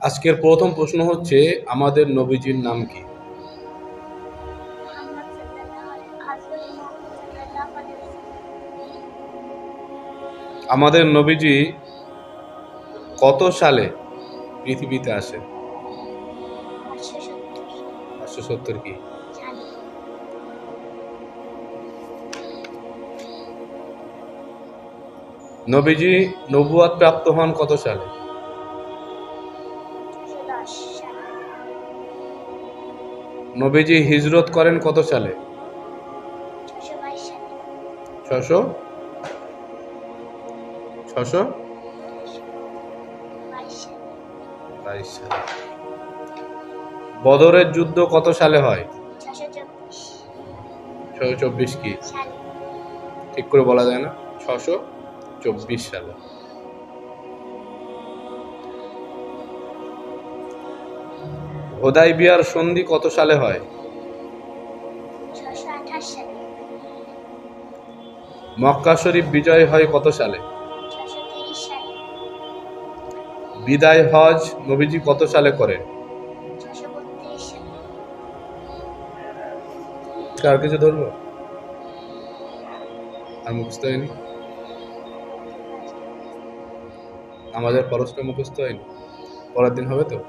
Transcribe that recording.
আজকের প্রথম প্রশ্ন হচ্ছে, আমাদের নবীজির নাম কি? আমাদের নবীজি কত সালে পৃথিবীতে আসে? 570 কি? নবীজি নবুয়ত প্রাপ্ত হন কত সালে? নবীজি হিজরত করেন কত সালে? 600 622 সালে। বদরের যুদ্ধ কত সালে হয়? 624 কি? ঠিক করে বলা যায় না। 624 সালে। হুদায়বিয়ার সন্ধি কত সালে হয়? 628 সালে। মক্কা শরীফ বিজয় হয় কত সালে? 630 সালে। বিদায় হজ নবীজি কত সালে করেন? 632 সালে। আর কিছু ধরবো? আর মুখস্থ হয়নি? আমাদের পরস্পর মুখস্থ হয়নি? পরের দিন হবে তো?